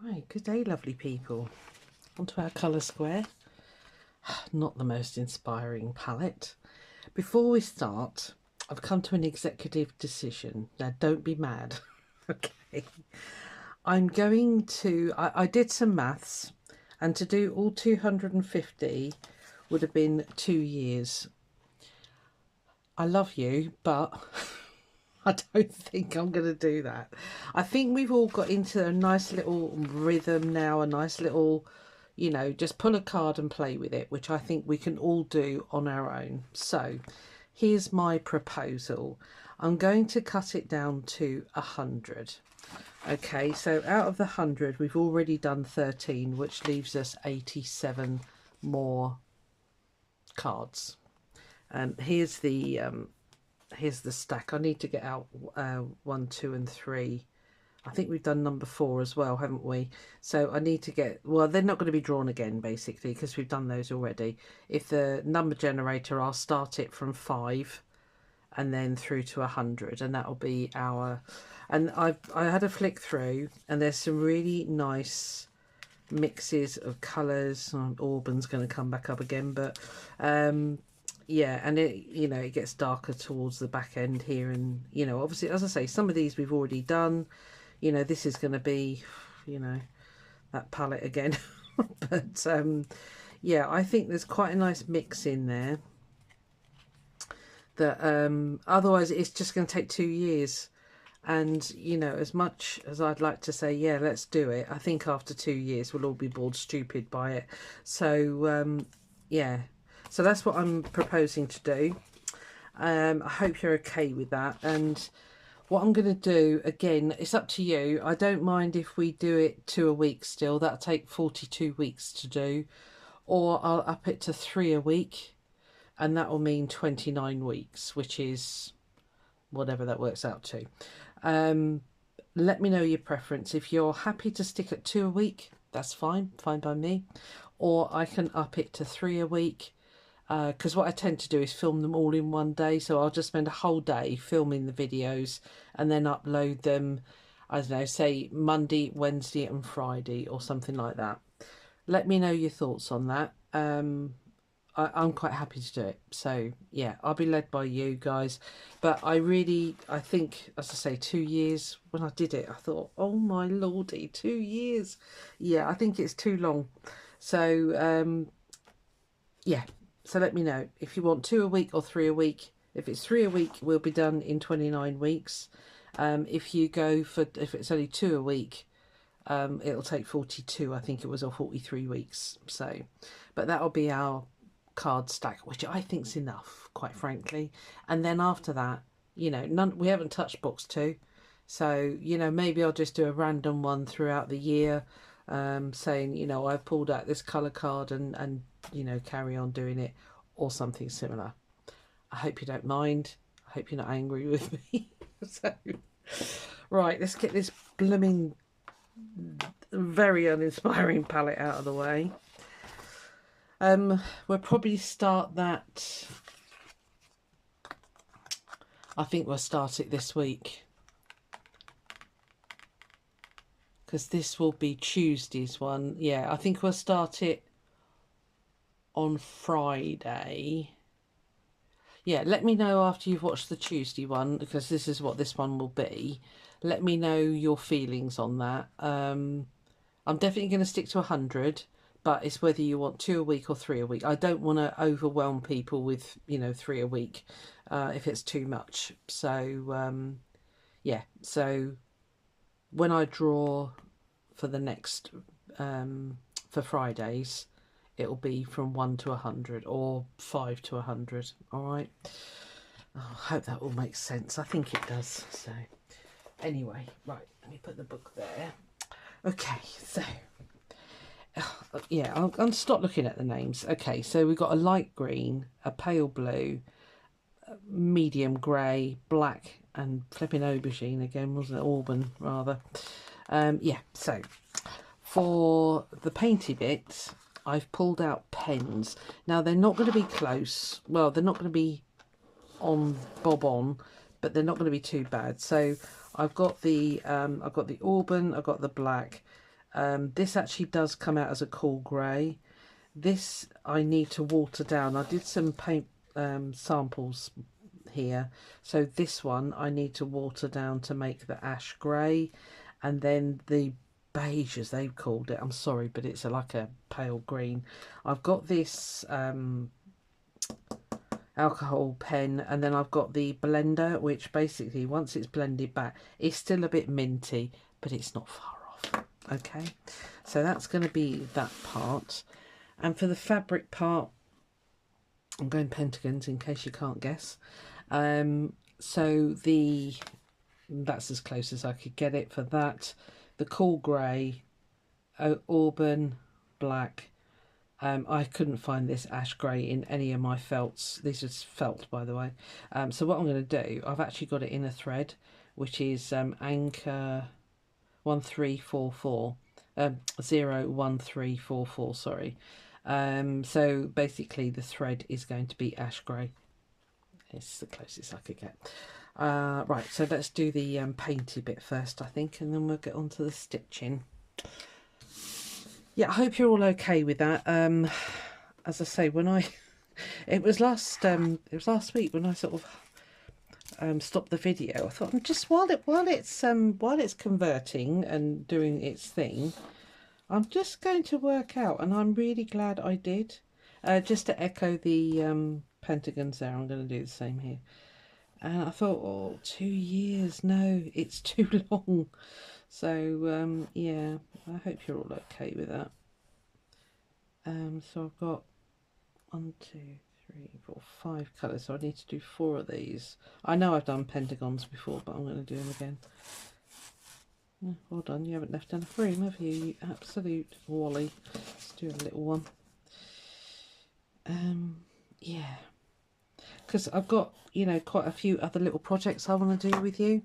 Right, good day, lovely people. Onto our colour square. Not the most inspiring palette. Before we start, I've come to an executive decision. Now, don't be mad. Okay. I'm going to... I did some maths, and to do all 250 would have been 2 years. I love you, but... I don't think I'm going to do that. I think we've all got into a nice little rhythm now, a nice little, you know, just pull a card and play with it, which I think we can all do on our own. So here's my proposal. I'm going to cut it down to 100. Okay, so out of the 100, we've already done 13, which leaves us 87 more cards. Here's the stack. I need to get out 1, 2 and 3. I think we've done number 4 as well, haven't we? So I need to get, well, they're not going to be drawn again basically because we've done those already. If the number generator, I'll start it from 5 and then through to 100, and that'll be our, and I had a flick through and there's some really nice mixes of colours. Auburn's going to come back up again, but yeah, and it, you know, it gets darker towards the back end here, and you know, obviously, as I say, some of these we've already done. You know, this is going to be, you know, that palette again. But yeah, I think there's quite a nice mix in there that otherwise it's just going to take 2 years. And you know, as much as I'd like to say, yeah, let's do it, I think after 2 years we'll all be bored stupid by it. So yeah, so that's what I'm proposing to do. I hope you're okay with that. And what I'm going to do, again, it's up to you. I don't mind if we do it 2 a week still. That'll take 42 weeks to do. Or I'll up it to 3 a week. And that will mean 29 weeks, which is whatever that works out to. Let me know your preference. If you're happy to stick at 2 a week, that's fine. Fine by me. Or I can up it to 3 a week. Because what I tend to do is film them all in one day, so I'll just spend a whole day filming the videos and then upload them, I don't know, say Monday, Wednesday and Friday or something like that. Let me know your thoughts on that. I'm quite happy to do it, so yeah, I'll be led by you guys. But I think, as I say, 2 years, when I did it I thought, oh my lordy, 2 years, yeah, I think it's too long. So yeah, so let me know if you want 2 a week or 3 a week. If it's 3 a week, we'll be done in 29 weeks. If it's only 2 a week, it'll take 42, I think it was, or 43 weeks. So, but that'll be our card stack, which I think's enough, quite frankly. And then after that, you know, we haven't touched box 2. So, you know, maybe I'll just do a random one throughout the year, saying, you know, I've pulled out this colour card and you know, carry on doing it, or something similar. I hope you don't mind. I hope you're not angry with me. So, right, let's get this blooming very uninspiring palette out of the way. We'll probably start that, I think we'll start it this week, because this will be Tuesday's one. Yeah, I think we'll start it on Friday. Yeah, let me know after you've watched the Tuesday one, because this is what this one will be. Let me know your feelings on that. I'm definitely going to stick to 100, but it's whether you want 2 a week or 3 a week. I don't want to overwhelm people with, you know, 3 a week if it's too much. So yeah, so when I draw for the next for Fridays, it'll be from 1 to 100 or 5 to 100. All right. Oh, I hope that all makes sense. I think it does. So anyway, right, let me put the book there. Okay, so yeah, I'll stop looking at the names. Okay, so we've got a light green, a pale blue, medium grey, black, and flipping aubergine again, wasn't it? Auburn, rather. Yeah, so for the painty bits, I've pulled out pens. Now, they're not going to be close. Well, they're not going to be on bob on, but they're not going to be too bad. So I've got the Auburn, I've got the black, This actually does come out as a cool grey. This I need to water down. I did some paint samples here, so this one I need to water down to make the ash grey, and then the beige, as they've called it, I'm sorry, but it's like a pale green. I've got this alcohol pen, and then I've got the blender, which basically once it's blended back, it's still a bit minty, but it's not far off. Okay, so that's going to be that part. And for the fabric part, I'm going pentagons in case you can't guess. So that's as close as I could get it for that. The cool grey, auburn, black. I couldn't find this ash grey in any of my felts. This is felt, by the way. So what I'm going to do, I've actually got it in a thread, which is Anchor 1344, 01344, sorry. So basically the thread is going to be ash grey. It's the closest I could get. Right, so let's do the painty bit first, I think, and then we'll get on to the stitching. Yeah, I hope you're all okay with that. As I say, when it was last week when I sort of stopped the video. I thought, just while it's converting and doing its thing, I'm just going to work out, and I'm really glad I did. Just to echo the pentagons there, I'm going to do the same here. And I thought, oh, 2 years, no, it's too long. So yeah, I hope you're all okay with that. So I've got 1, 2, 3, 4, 5 colours, so I need to do 4 of these. I know I've done pentagons before, but I'm going to do them again. Oh, well done, you haven't left enough room, have you? You absolute wally. Let's do a little one. Yeah, because I've got, you know, quite a few other little projects I want to do with you.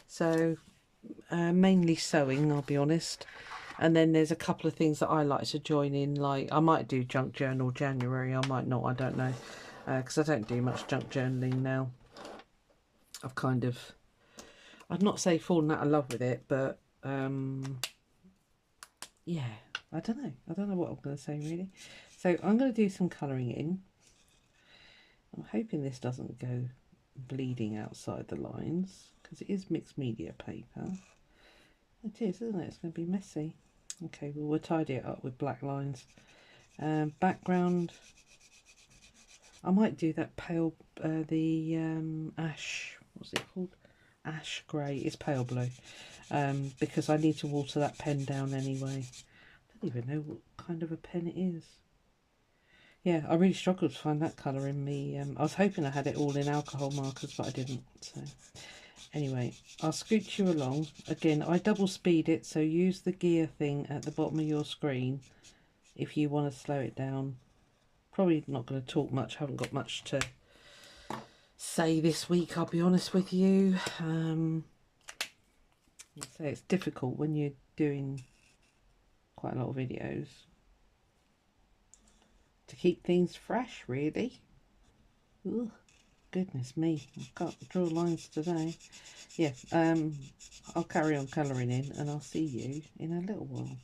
So mainly sewing, I'll be honest. And then there's a couple of things that I like to join in, like I might do junk journal January, I might not, I don't know, because I don't do much junk journaling now. I've kind of, I'd not say fallen out of love with it, but yeah, I don't know what I'm going to say really. So I'm going to do some colouring in. I'm hoping this doesn't go bleeding outside the lines, because it is mixed media paper. It is, isn't it? It's going to be messy. Okay, well, we'll tidy it up with black lines. Background, I might do that pale, ash, what's it called? Ash grey. It's pale blue, because I need to water that pen down anyway. I don't even know what kind of a pen it is. Yeah, I really struggled to find that colour in me. I was hoping I had it all in alcohol markers, but I didn't. So anyway, I'll scooch you along. Again, I double speed it, so use the gear thing at the bottom of your screen if you want to slow it down. Probably not going to talk much, haven't got much to say this week, I'll be honest with you. So it's difficult when you're doing quite a lot of videos to keep things fresh, really. Ugh, goodness me, I've got to draw lines today. Yeah, I'll carry on colouring in, and I'll see you in a little while.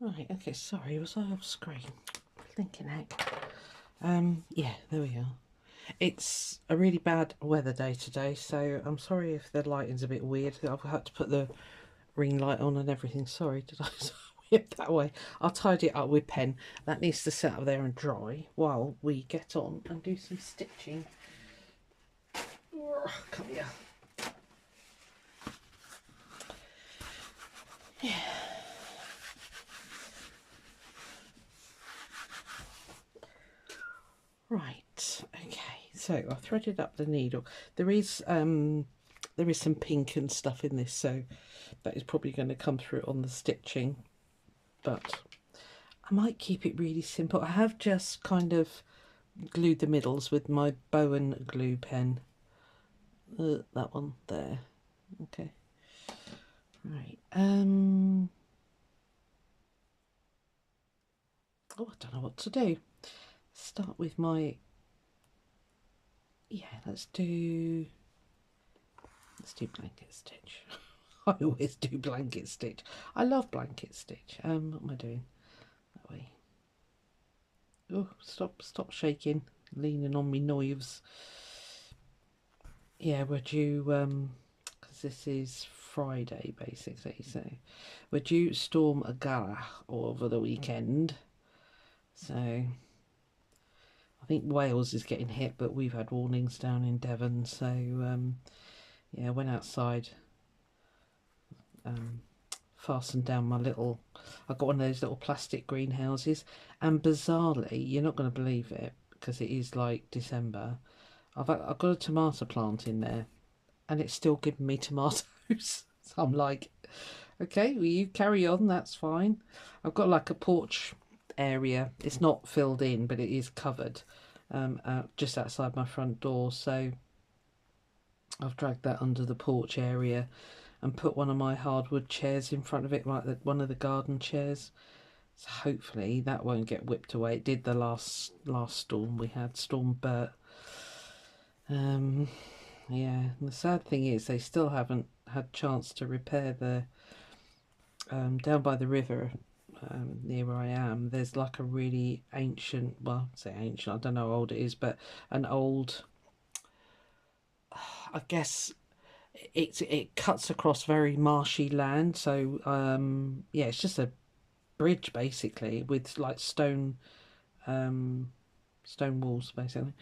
Right, okay, sorry, was I off screen? Thinking heck. Yeah, there we are. It's a really bad weather day today, so I'm sorry if the lighting's a bit weird. I've had to put the ring light on and everything. Sorry, did I whip that way? I'll tidy it up with pen. That needs to sit up there and dry while we get on and do some stitching. Come here. Yeah. Right, okay, so I've threaded up the needle. There is some pink and stuff in this, so that is probably going to come through on the stitching, but I might keep it really simple. I have just kind of glued the middles with my Bowen glue pen. That one there. Okay. Right. Oh, I don't know what to do. Start with my. Yeah, let's do blanket stitch. I always do blanket stitch. I love blanket stitch. What am I doing? That way. Oh, stop shaking, leaning on me knives. Yeah, we're due, because this is Friday basically, so we're due storm a gala over the weekend. So I think Wales is getting hit, but we've had warnings down in Devon. So yeah, I went outside, fastened down my little. I got one of those little plastic greenhouses, and bizarrely, you're not going to believe it because it is like December. I've got a tomato plant in there, and it's still giving me tomatoes. So I'm like, okay, well, you carry on, that's fine. I've got like a porch area. It's not filled in, but it is covered, just outside my front door. So I've dragged that under the porch area and put one of my hardwood chairs in front of it, like one of the garden chairs. So hopefully that won't get whipped away. It did the last storm we had, Storm Bert. Yeah, and the sad thing is they still haven't had chance to repair the down by the river, near where I am. There's like a really ancient, well, I say ancient, I don't know how old it is, but an old, I guess it cuts across very marshy land. So yeah, it's just a bridge basically with like stone walls basically.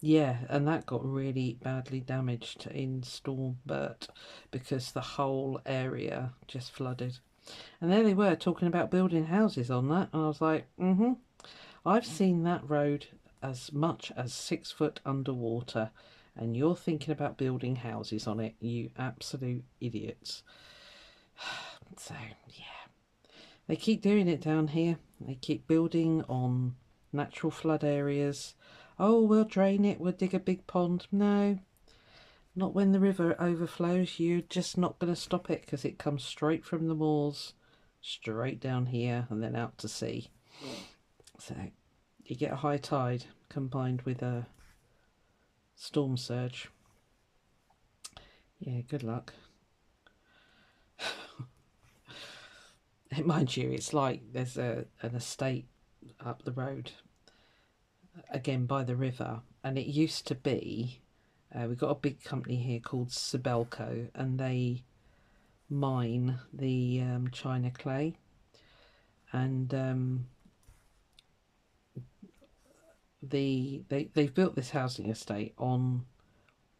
Yeah, and that got really badly damaged in Storm Bert because the whole area just flooded. And there they were talking about building houses on that. And I was like, I've seen that road as much as 6 foot underwater, and you're thinking about building houses on it, you absolute idiots. So, yeah. They keep doing it down here. They keep building on natural flood areas. Oh, we'll drain it, we'll dig a big pond. No, not when the river overflows. You're just not going to stop it because it comes straight from the moors, straight down here and then out to sea. So you get a high tide combined with a storm surge. Yeah, good luck. Mind you, it's like there's an estate up the road, again by the river, and it used to be, we've got a big company here called Sibelco, and they mine the china clay, and they've built this housing estate on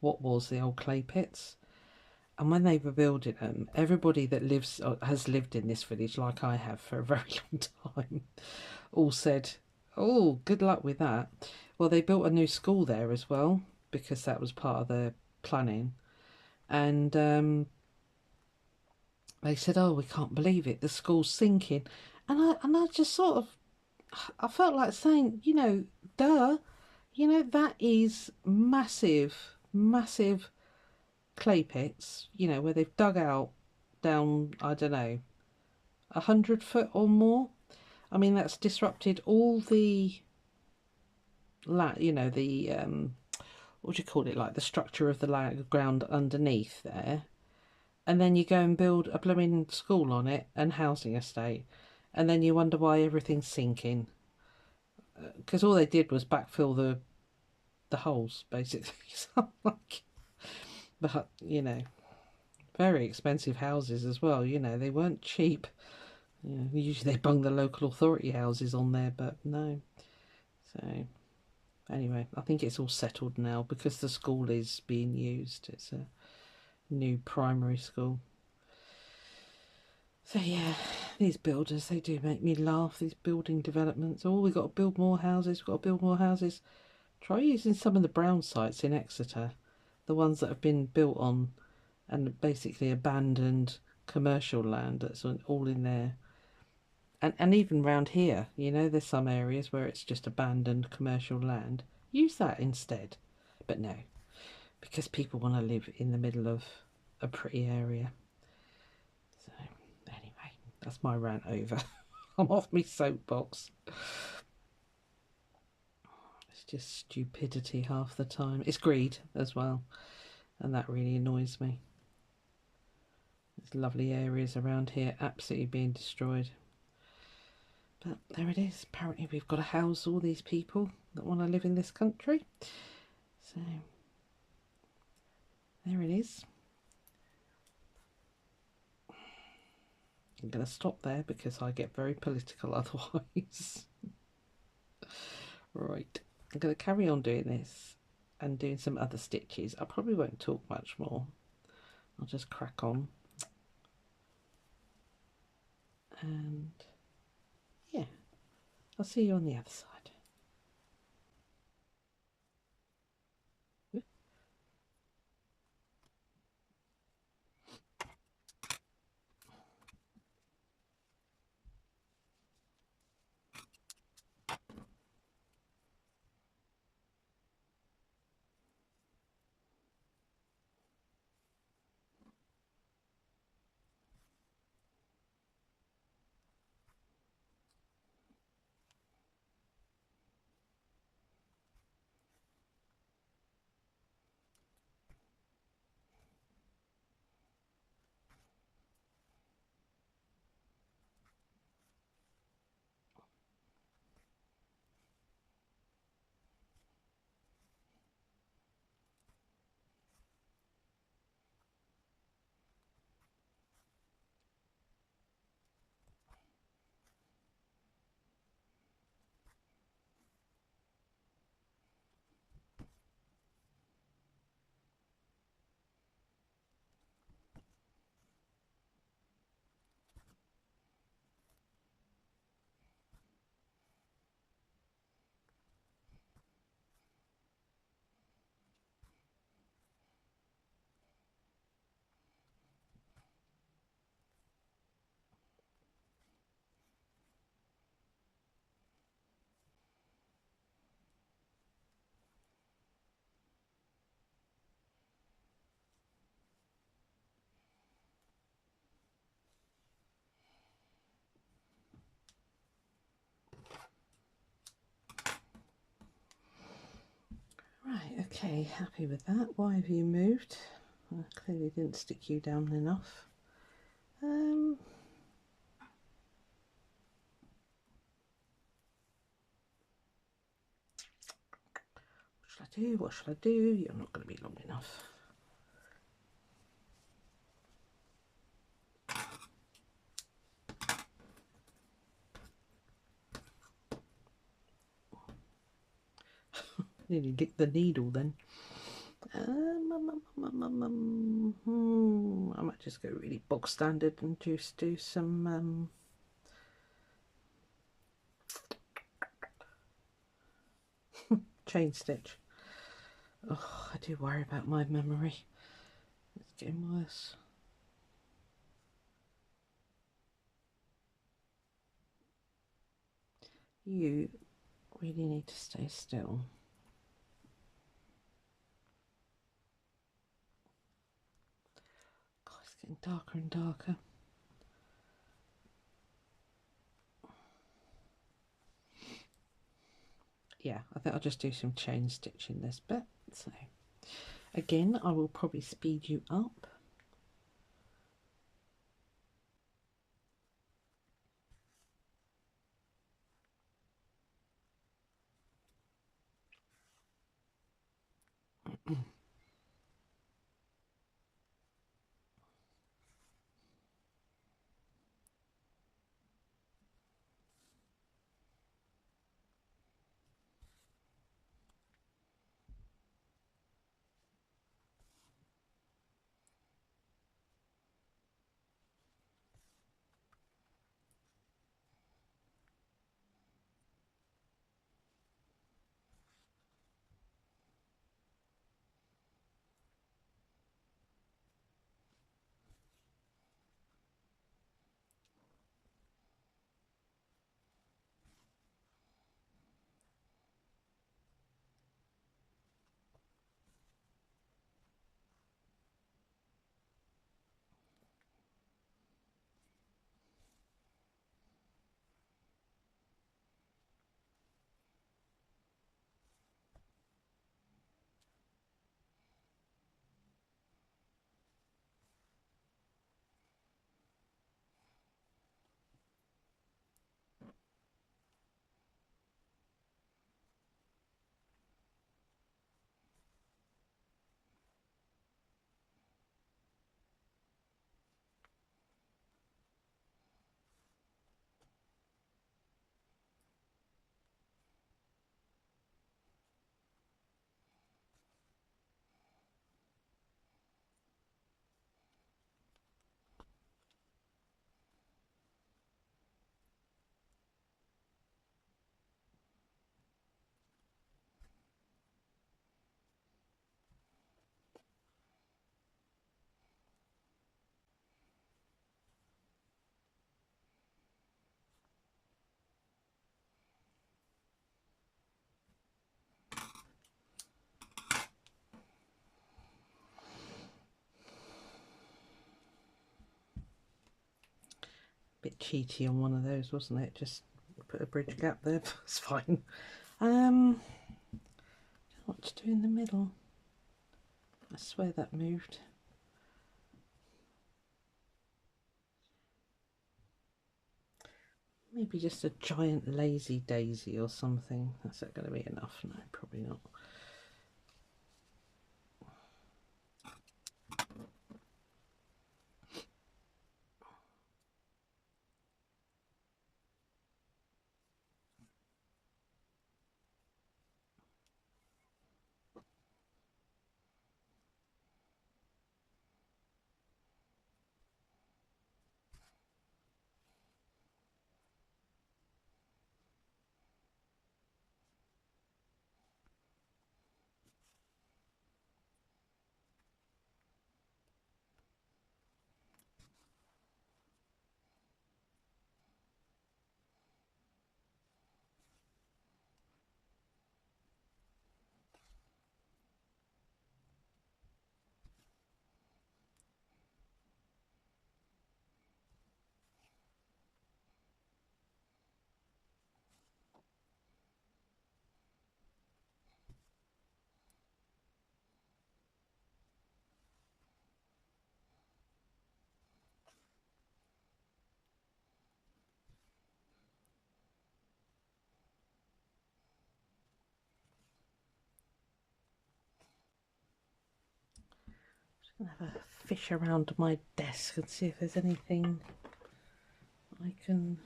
what was the old clay pits. And when they were building them, everybody that has lived in this village, like I have for a very long time, all said, oh, good luck with that. Well, they built a new school there as well, because that was part of the planning. And they said, oh, we can't believe it, the school's sinking. And I just sort of, I felt like saying, duh, that is massive, massive clay pits, where they've dug out down, I don't know, 100 foot or more. I mean, that's disrupted all the the what do you call it, like the structure of the ground underneath there. and then you go and build a blooming school on it and housing estate, and then you wonder why everything's sinking, because all they did was backfill the holes basically. So like, but you know, very expensive houses as well. You know, they weren't cheap. You know, usually they bung the local authority houses on there, but no. So anyway, I think it's all settled now because the school is being used. It's a new primary school. So yeah, these builders, they do make me laugh, these building developments. Oh, we've got to build more houses, we've got to build more houses. Try using some of the brown sites in Exeter, the ones that have been built on and basically abandoned commercial land that's all in there. And even round here, you know, there's some areas where it's just abandoned commercial land. Use that instead. But no, because people want to live in the middle of a pretty area. So anyway, that's my rant over. I'm off my soapbox. It's just stupidity half the time. It's greed as well, and that really annoys me. There's lovely areas around here absolutely being destroyed. But there it is. Apparently we've got to house all these people that want to live in this country. So there it is. I'm going to stop there because I get very political otherwise. Right, I'm going to carry on doing this and doing some other stitches. I probably won't talk much more. I'll just crack on. And yeah, I'll see you on the other side. Right, okay, happy with that. Why have you moved? I clearly didn't stick you down enough. What should I do? What should I do? You're not going to be long enough. Nearly licked the needle then. I might just go really bog standard and just do some chain stitch. Oh, I do worry about my memory. It's getting worse. You really need to stay still. God, it's getting darker and darker. Yeah, I think I'll just do some chain stitching this bit. So again, I will probably speed you up Bit cheaty on one of those, wasn't it? Just put a bridge gap there. It's fine. What to do in the middle? I swear that moved. Maybe just a giant lazy daisy or something. That's not going to be enough. No, probably not. Have a fish around my desk and see if there's anything I can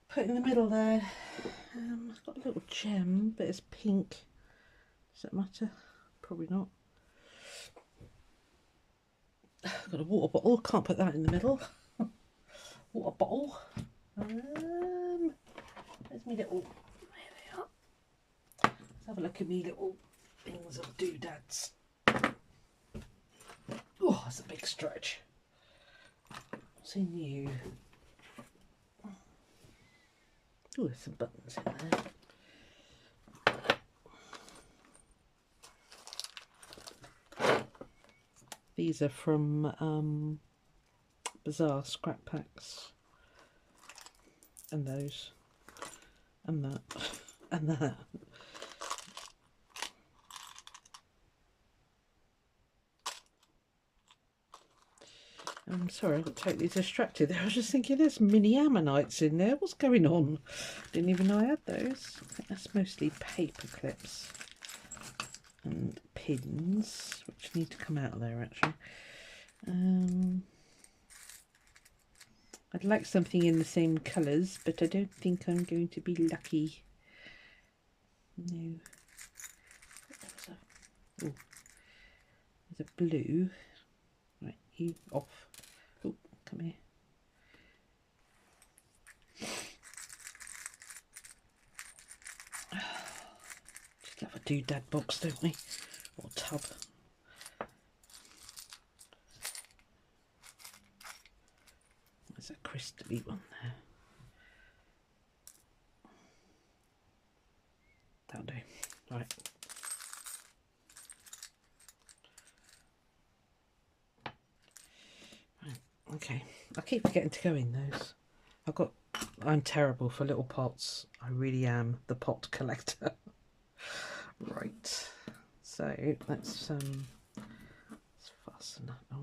put in the middle there. I've got a little gem, but it's pink. Does that matter? Probably not. I've got a water bottle. Can't put that in the middle. Water bottle. There's me little. There they are. Let's have a look at me little things of doodads. Oh, that's a big stretch. What's in you? Oh, there's some buttons in there. These are from Bazaar scrap packs. And those. And that. And that. I'm sorry, I got totally distracted there. I was just thinking there's mini ammonites in there. What's going on? Didn't even know I had those. I think that's mostly paper clips. and pins, which need to come out of there actually. I'd like something in the same colours, but I don't think I'm going to be lucky. No. Oh, there's a blue. Right, you off. Oh, come here. Just love a doodad box, don't we? Or tub. There's a crystally one there. That'll do. Right. Okay, I keep forgetting to go in those. I'm terrible for little pots. I really am the pot collector. Right. So let's fasten that off.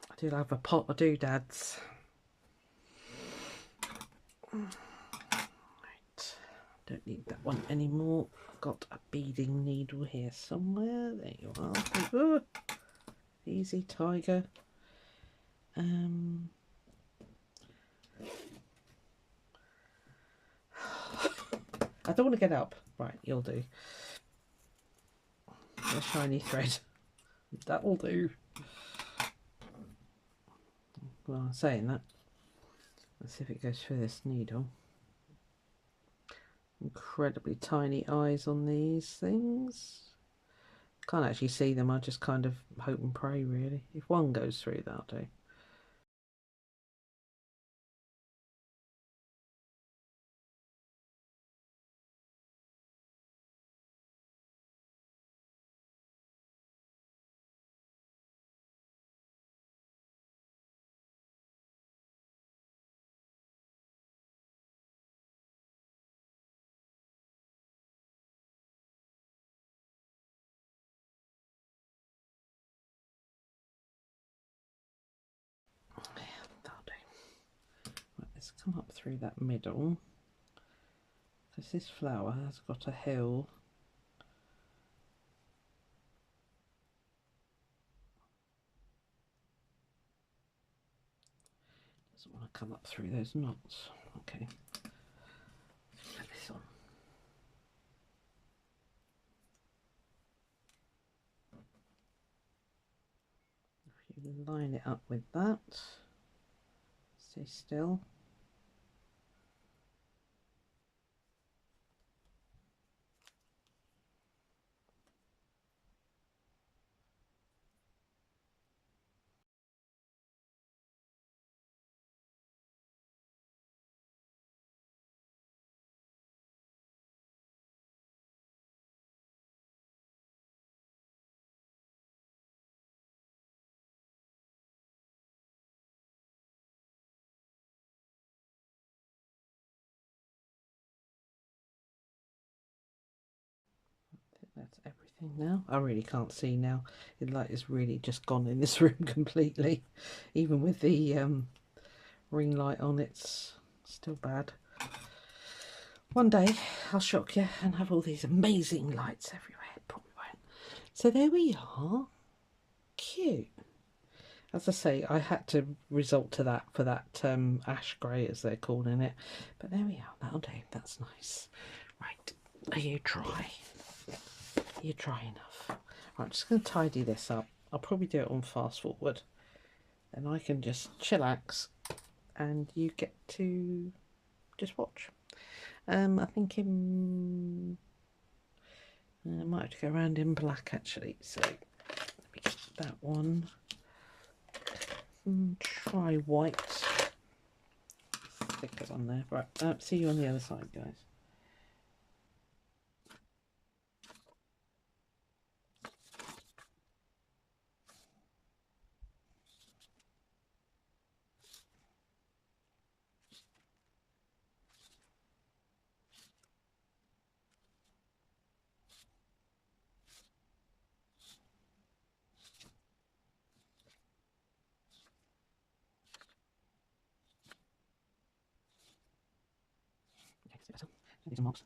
I do have a pot of doodads. Right. Don't need that one anymore. I've got a beading needle here somewhere. There you are. Oh, easy, tiger. I don't want to get up. Right, you'll do. A shiny thread. That'll do. Well, I'm saying that. Let's see if it goes through this needle. Incredibly tiny eyes on these things. Can't actually see them. I just kind of hope and pray, really. If one goes through, that'll do. That'll do. Right, let's come up through that middle. Because this flower has got a hill. Doesn't want to come up through those knots. Okay. Put this on. If you line it up with that, stay still. That's everything now. I really can't see now. The light is really just gone in this room completely. Even with the ring light on, it's still bad. One day I'll shock you and have all these amazing lights everywhere. Probably won't. So there we are. Cute. As I say, I had to resort to that for that ash grey, as they're calling it. But there we are. That'll do. That's nice. Right. Are you dry? You're dry enough. Right, I'm just going to tidy this up. I'll probably do it on fast forward. And I can just chillax and you get to just watch. I think I might have to go around in black actually. So let me get that one. Try white. Stick it on there. Right, see you on the other side, guys. Okay, these are marks.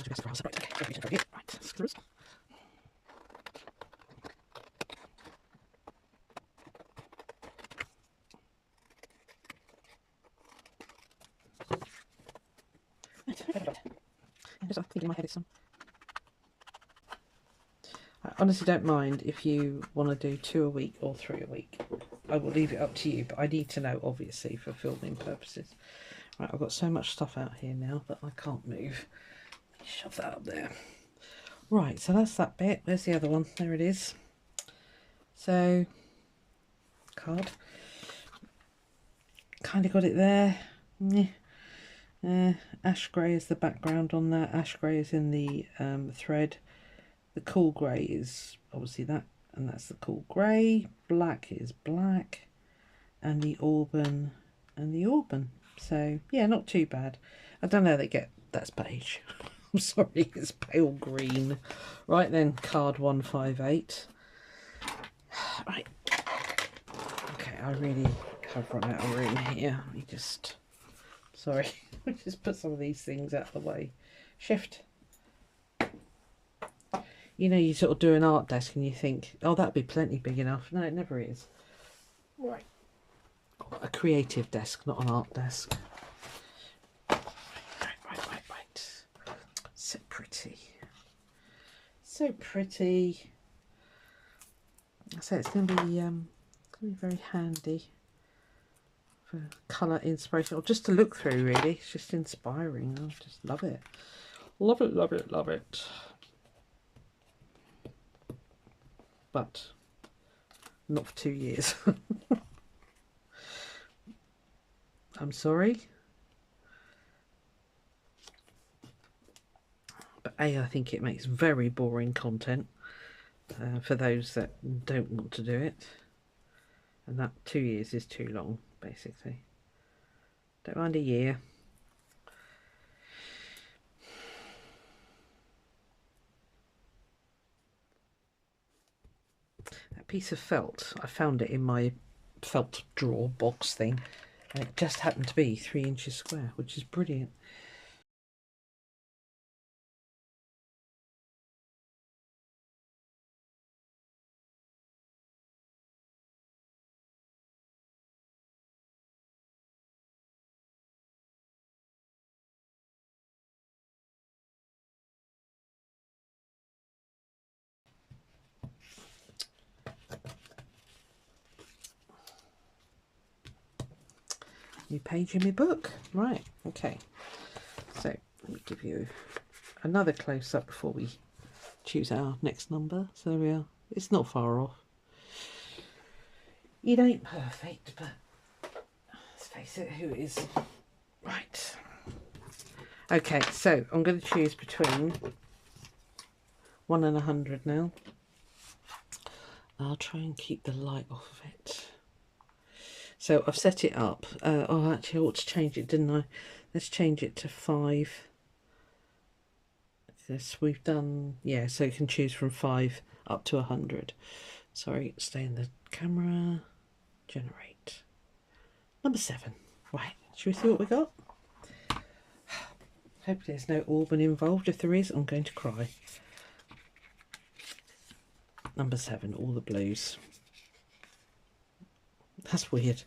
I honestly don't mind if you want to do 2 a week or 3 a week. I will leave it up to you, but I need to know, obviously, for filming purposes. Right, I've got so much stuff out here now that I can't move. Shove that up there. Right, so that's that bit. Where's the other one? There it is. So, card. Kind of got it there. Ash grey is the background on that. Ash grey is in the thread. The cool grey is obviously that, and that's the cool grey. Black is black, and the auburn, and the auburn. So yeah, not too bad. I don't know how they get, that's beige. I'm sorry, it's pale green. Right then, card 158. Right. Okay, I really have run out of room here. Let me just, sorry, I just put some of these things out of the way. Shift. You know, you sort of do an art desk and you think, oh, that'd be plenty big enough. No, it never is. Right. A creative desk, not an art desk. Right. So pretty. So pretty. So it's going to be very handy for colour inspiration, or just to look through, really. It's just inspiring. I just love it. Love it, love it, love it. But not for 2 years. I'm sorry. But I think it makes very boring content for those that don't want to do it. And that 2 years is too long, basically. Don't mind a year. That piece of felt, I found it in my felt drawer box thing, and it just happened to be 3 inches square, which is brilliant. New page in my book. Right, okay. So let me give you another close-up before we choose our next number. So there we are. It's not far off. It ain't perfect, but let's face it, who is? Right. Okay, so I'm going to choose between 1 and 100 now. I'll try and keep the light off of it. So I've set it up. Oh, actually, I ought to change it, didn't I? Let's change it to 5. Yes, we've done, yeah, so you can choose from 5 up to 100. Sorry, stay in the camera. Generate. Number 7. Right, should we see what we got? Hope there's no auburn involved. If there is, I'm going to cry. Number 7, all the blues. That's weird.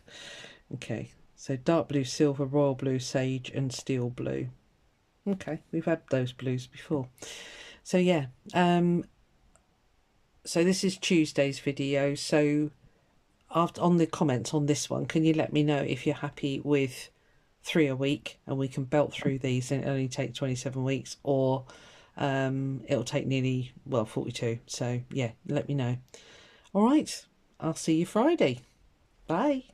Okay, so dark blue, silver, royal blue, sage, and steel blue. Okay, we've had those blues before. So yeah, so this is Tuesday's video. So after, on the comments on this one, can you let me know if you're happy with 3 a week and we can belt through these and it only take 27 weeks, or it'll take nearly, well, 42. So yeah, let me know. All right, I'll see you Friday. Bye.